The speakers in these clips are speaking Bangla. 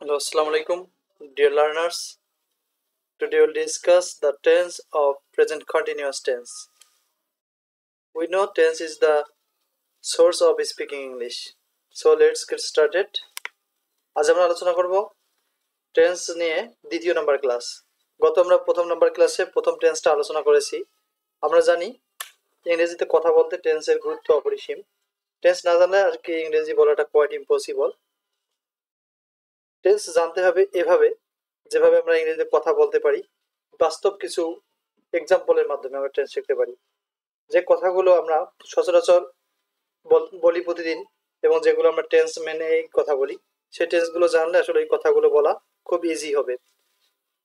Hello, Assalamu alaikum, dear learners. Today we'll discuss the tense of present continuous tense. We know tense is the source of speaking English. So let's get started. আজ আমরা আলোচনা করব টেন্স নিয়ে দ্বিতীয় নাম্বার ক্লাস। গত আমরা প্রথম নাম্বার ক্লাসে প্রথম টেন্সটা আলোচনা করেছি। আমরা জানি ইংরেজিতে কথা বলতে টেন্সের গুরুত্ব অপরিসীম। টেন্স না জানলে আর কি ইংরেজি বলাটা কোয়াইট ইম্পসিবল। টেন্স জানতে হবে এভাবে যেভাবে আমরা ইংরেজিতে কথা বলতে পারি, বাস্তব কিছু এক্সাম্পলের মাধ্যমে আমরা টেন্স শিখতে পারি। যে কথাগুলো আমরা সচরাচর বলি প্রতিদিন এবং যেগুলো আমরা টেন্স মেনেই কথা বলি, সেই টেন্সগুলো জানলে আসলে এই কথাগুলো বলা খুব ইজি হবে।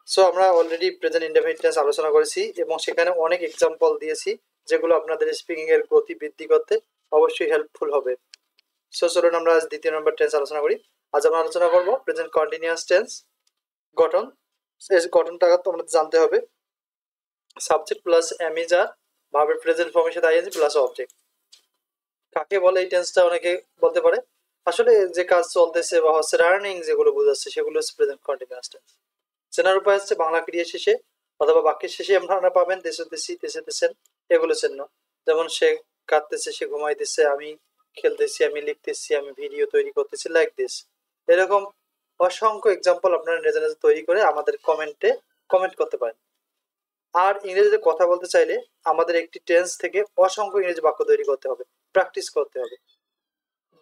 সো আমরা অলরেডি প্রেজেন্ট ইনডেফিনিট টেন্স আলোচনা করেছি এবং সেখানে অনেক এক্সাম্পল দিয়েছি যেগুলো আপনাদের স্পিকিং এর গতি বৃদ্ধি করতে অবশ্যই হেল্পফুল হবে। সো চলুন আমরা আজ দ্বিতীয় নম্বর টেন্স আলোচনা করি। আজ আমরা আলোচনা করব প্রেজেন্ট কন্টিনিউয়াস টেন্স। গঠন, গঠনটা তোমাদের জানতে হবে। সাবজেক্ট প্লাস অ্যামিজার, ভার্বের প্রেজেন্ট ফর্মের সাথে আইএনজি প্লাস অবজেক্ট। কাকে বলে এই টেন্সটা অনেকে বলতে পারে, আসলে যে কাজ চলতেছে বা হচ্ছে রানিং যেগুলো বোঝাচ্ছে সেগুলো হচ্ছে প্রেজেন্ট কন্টিনিউয়াস টেন্স। চেনার উপায় হচ্ছে বাংলা ক্রিয়া শেষে অথবা বাক্যের শেষে আপনারা পাবেন দেশে তেছেন, এগুলো চিহ্ন। যেমন সে কাঁদতেছে, সে ঘুমাইতেছে, আমি খেলতেছি, আমি লিখতেছি, আমি ভিডিও তৈরি করতেছি, লাইক দিস। এরকম অসংখ্য এক্সাম্পল আপনারা নিজে নিজে তৈরি করে আমাদের কমেন্ট করতে পারেন। আর ইংরেজিতে কথা বলতে চাইলে আমাদের একটি টেন্স থেকে অসংখ্য ইংরেজি বাক্য তৈরি করতে হবে, প্র্যাকটিস করতে হবে।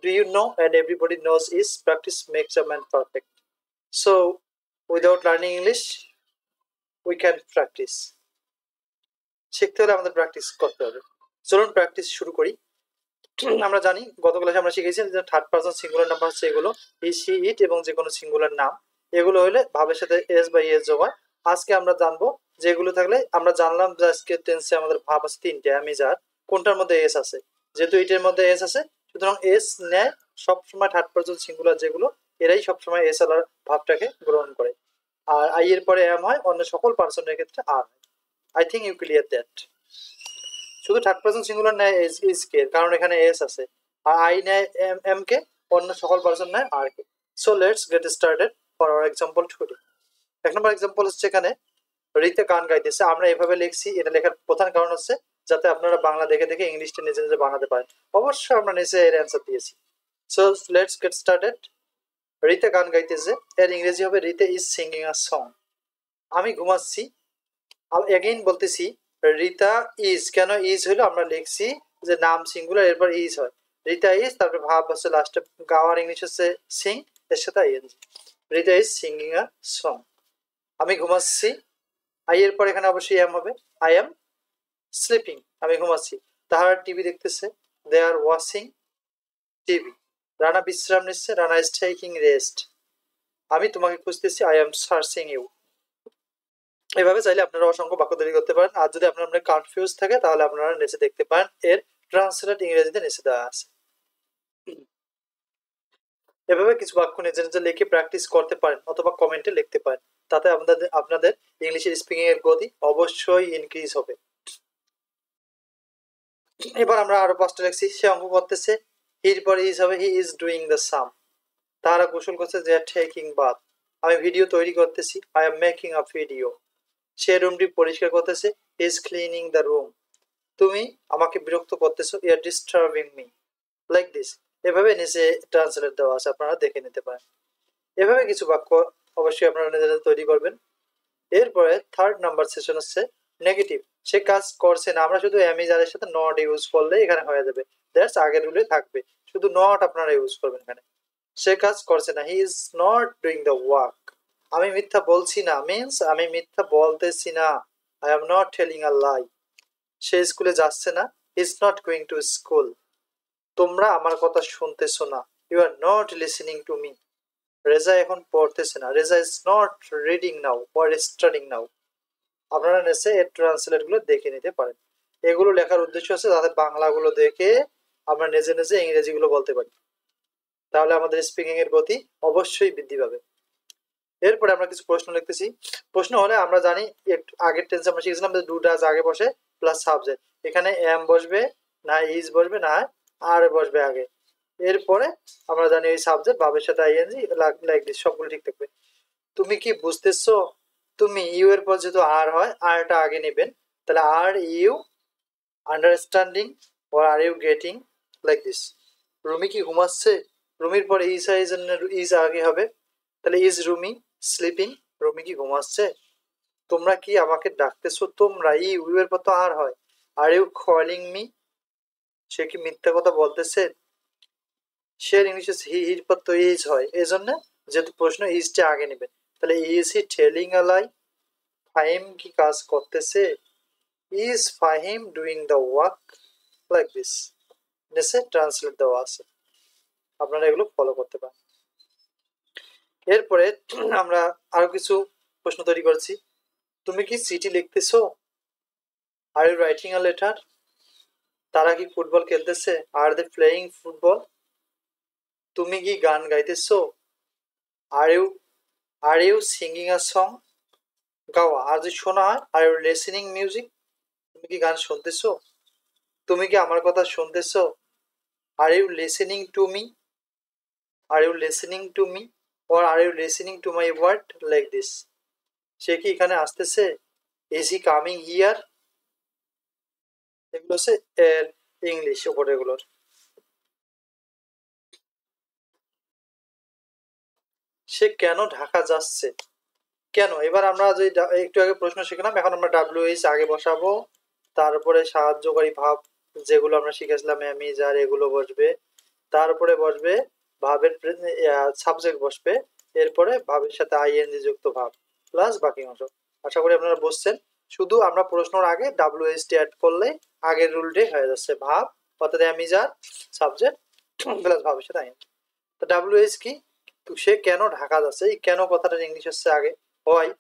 Do you know, and everybody knows, is practice makes a man perfect. So without learning English we can practice. শিখতে হলে আমাদের প্র্যাকটিস করতে হবে। চলুন প্র্যাকটিস শুরু করি। আমরা জানি গত ক্লাসে আমরা শিখেছি যে থার্ড পারসন সিঙ্গুলার নাম্বার হচ্ছে এগুলো হি সি ইট এবং যে কোনো সিঙ্গুলার নাম, এগুলো হলে ভাবের সাথে এস বা ইএস যোগ হয়। আজকে আমরা জানবো যেগুলো থাকলে আমরা জানলাম যে আজকে টেন্সে আমাদের ভাব আছে তিনটে, আমি যার কোনটার মধ্যে এস আছে। যেহেতু এটার মধ্যে এস আছে সুতরাং এস নেয় সবসময় থার্ড পারসন সিঙ্গুলার যেগুলো, এরাই সবসময় এস আলার ভাবটাকে গ্রহণ করে। আর আই এর পরে এম হয়, অন্য সকল পার্সনের ক্ষেত্রে are. I think you clear that. শুধু থার্ড পারসন সিঙ্গুলার নেয় ইজ কে, কারণ এখানে এস আছে। আর আই নেয় এম কে, অন্য সকল পারসন নেয় আর কে। So let's get started for our example today. এক নম্বর এক্সাম্পল হচ্ছে এখানে রিতে গান গাইতেছে। আমরা এভাবে লিখছি, এটা লেখার প্রধান কারণ হচ্ছে যাতে আপনারা বাংলা দেখে দেখে ইংলিশটা নিজে নিজে বানাতে পারেন। অবশ্যই আমরা নিচে এর অ্যান্সার দিয়েছি। So let's get started. Rita গান গাইতেছে, এর ইংরেজি হবে রিতে ইজ সিঙ্গিং আ সং। আমি ঘুমাচ্ছি, এগেইন বলতেছি রিতা ইজ। কেন ইজ হলো, আমরা লিখছি যে নাম সিঙ্গুলার এরপর ইজ হয়। রিতা ইজ, তারপরে ভাব হচ্ছে লাস্টে, গাওয়ার ইংলিশ হচ্ছে সিং, এর সাথে ING. Rita is singing a song. আমি ঘুমাচ্ছি, আই এর পর এখানে অবশ্যই এম হবে। আই এম স্লিপিং, আমি ঘুমাচ্ছি। তাহারা টিভি দেখতেছে, দে আর ওয়াচিং টিভি। রানা বিশ্রাম নিচ্ছে, রানা ইজ টেকিং রেস্ট। আমি তোমাকে খুঁজতেছি, আই এম সার্চিং ইউ। এভাবে চাইলে আপনারা অসংখ্য বাক্য তৈরি করতে পারেন। আর যদি আপনার কনফিউজ থাকে তাহলে আপনারা নিচে দেখতে পারেন এর ট্রান্সলেট ইংরেজিতে নিচে দেওয়া আছে। এভাবে কিছু বাক্য নিজে নিজে লিখে প্র্যাকটিস করতে পারেন অথবা কমেন্টে লিখতে পারেন, তাতে আপনাদের ইংলিশের স্পিকিং এর গতি অবশ্যই ইনক্রিজ হবে। এবার আমরা আরো পাঁচটা লিখছি। সে অঙ্ক করতেছে, হির পর ইজ হবে, he is doing the sum. তারা গোসল করছে, দে আর টেকিং বাথ। আমি ভিডিও তৈরি করতেছি, I am making a video. সে রুমটি পরিষ্কার করতেছে, he is cleaning the room. তুমি আমাকে বিরক্ত করতেছো, you are disturbing me, like this. এভাবে নিচে ট্রান্সলেট দেওয়া আছে, আপনারা দেখে নিতে পারেন। এভাবে কিছু বাক্য অবশ্যই আপনারা নিজেরা তৈরি করবেন। এরপরে থার্ড নাম্বার সেশন হচ্ছে নেগেটিভ। সে কাজ করছে না, আমরা শুধু অ্যামিজারের সাথে নট ইউজ করলে এখানে হয়ে যাবে, দ্যাটস আগের রুলে থাকবে, শুধু নট আপনারা ইউজ করবেন এখানে। সে কাজ করছে না, he is not doing the work. আমি মিথ্যা বলছি না মিন্স আমি মিথ্যা বলতেছি না, I am not telling a lie. সে স্কুলে যাচ্ছে না, is not going to school. তোমরা আমার কথা শুনতেছো না, you are not listening to me. Reza এখন পড়তেছে না, Reza is not reading now or studying now. আপনারা নিচে এর ট্রান্সলেট গুলো দেখে নিতে পারেন। এগুলো লেখার উদ্দেশ্য আছে যাতে বাংলাগুলো দেখে আমরা নিজে নিজে ইংরেজি গুলো বলতে পারি, তাহলে আমাদের স্পিকিং এর গতি অবশ্যই বৃদ্ধি পাবে। এরপরে আমরা কিছু প্রশ্ন লিখতেছি। প্রশ্ন হলে আমরা জানি একটু আগের টেন্সে আমরা শিখেছিলাম যে ডু ডাজ আগে বসে প্লাস সাবজেক্ট। এখানে এম বসবে, না ইজ বসবে, না আর বসবে আগে। এরপরে আমরা জানি এই সাবজেক্ট ভাবের সাথে আইএনজি লাইক দিস সবগুলো ঠিক থাকবে। তুমি কি বুঝতেছো? তুমি ইউ এর পর যেহেতু আর হয় আরটা আগে নেবেন, তাহলে are you understanding or are you getting like this. Rumi কি ঘুমাচ্ছে? রুমির পরে ইজ হয়, ইজ আগে হবে, তাহলে ইজ রুমি স্লিপিং? রুমি কি ঘুমাচ্ছে? তোমরা কি আমাকে ডাকতেছো? তোমরা ইউ এর পর তো আর হয়, আর ইউ কলিং মি? সে কি মিথ্যা কথা বলতেছে? সে ইংলিশে হির পর তো ইজ হয়, এই জন্য যেহেতু প্রশ্ন ইজটা আগে নেবেন, তাহলে ইজ হি টেলিং আ লাই? ফাহিম কি কাজ করতেছে? Is Fahim doing the work? Like this নিচে ট্রান্সলেট দেওয়া আছে, আপনারা এগুলো ফলো করতে পারেন। এরপরে আমরা আরো কিছু প্রশ্ন তৈরি করেছি। তুমি কি চিঠি লিখতেছো? Are you writing a letter? তারা কি ফুটবল খেলতেছে? Are they playing football? তুমি কি গান গাইতেছো? Are you singing a song? গাওয়া। আর যদি শোনা হয় আর ইউ লিসেনিং মিউজিক? তুমি কি গান শুনতেছো? তুমি কি আমার কথা শুনতেছো? Are you listening to me? Are you listening to me or are you listening to my word? Like this. সে কি এখানে আসতেছে? Is he coming here? এগুলো হচ্ছে এর ইংলিশ ওপরে এগুলোর। সে কেন ঢাকা যাচ্ছে? কেন? এবার আমরা যে একটু আগে প্রশ্ন শিখলাম, এখন আমরা ডাব্লিউএইচ আগে বসাবো, তারপরে সাহায্যকারী ভাব যেগুলো আমরা শিখেছিলাম এম ইজ আর এগুলো বসবে, তারপরে বসবে ভাবের সাবজেক্ট বসবে, এরপরে ভাবের সাথে আইএনজি যুক্ত ভাব প্লাস বাকি অংশ। আশা করি আপনারা বুঝছেন। শুধু আমরা প্রশ্নর আগে ডাব্লিউএইচ টি অ্যাড করলে আগের রুলটাই হয়ে যাচ্ছে, ভাব অর্থাৎ am is are subject plus ভাবের সাথে আইএনজি। তো ডাব্লিউএইচ কি? তো সে কেন ঢাকা যাচ্ছে, এই কেন কথাটার ইংলিশ হচ্ছে আগে হয়,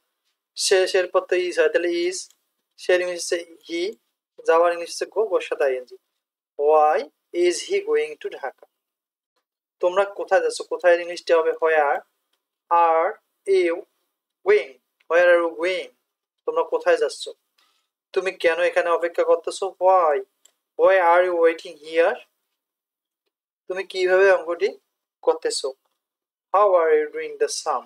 শেষের পর তো ইজ হয়, তাহলে ইজ। সে ইংলিশ হচ্ছে হি, যাওয়ার ইংলিশ হচ্ছে গো, গোর সাথে ING. Why is he going to Dhaka? তোমরা কোথায় যাচ্ছ? কোথায় ইংলিশটা হবে where are you going? Where are you going? তোমরা কোথায় যাচ্ছ? তুমি কেন এখানে অপেক্ষা করতেছো? Why are you waiting here? তুমি কিভাবে অঙ্কটি করতেছো? How are you doing the sum?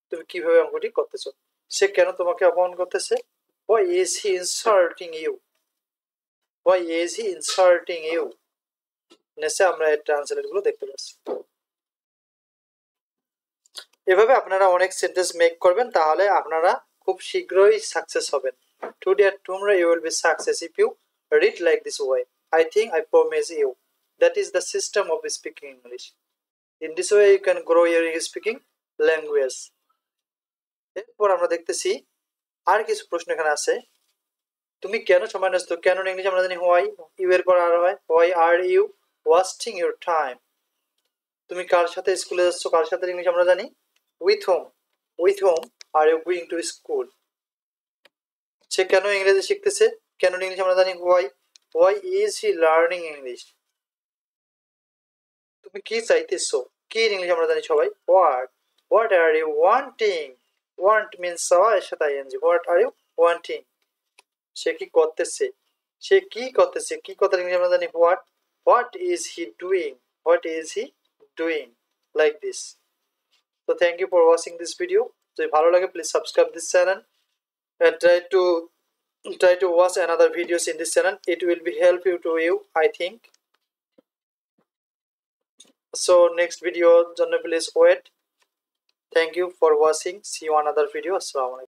তুমি কিভাবে অঙ্কটি করতেছো? সে কেন তোমাকে অপমান করতেছে? Why is he insulting you? Why is he insulting you? নেসে আমরা এর ট্রান্সলেট গুলো দেখতে পাচ্ছি। এভাবে আপনারা অনেক সেন্টেন্স মেক করবেন, তাহলে আপনারা খুব শীঘ্রই সাকসেস হবেন। টুডে আর tomorrow you will be success if you read like this way. I think I promise you. That is the system of speaking English. In this way you can grow your English speaking language. এরপর আমরা দেখতেছি আর কিছু প্রশ্ন এখানে আছে। তুমি কেন সময় নষ্ট? কেন ইংলিশ আমরা জানি হোয়াই, ইউ এর পর আর হয়, why are you wasting your time? তুমি কার সাথে স্কুলে যাচ্ছ? কার সাথে ইংলিশ আমরা জানি with home. With home are you going to school? সে কেন ইংরেজি শিখতেছে? কেন ইংলিশ আমরা জানি why is he learning English? তুমি কি চাইতেছো? কি ইংলিশ আমরা জানি সবাই what are you wanting? Want means চাওয়া, এর সাথে ING. What are you wanting? সে কি করতেছে? সে কি করতেছে? কি কথা ইংলিশ আমরা জানি what is he doing? What is he doing? Like this. So thank you for watching this video. যদি ভালো লাগে please subscribe this channel and try to watch another videos in this channel. It will be help you I think. So next video জন্য please wait. Thank you for watching. See you another video. Assalamu alaikum.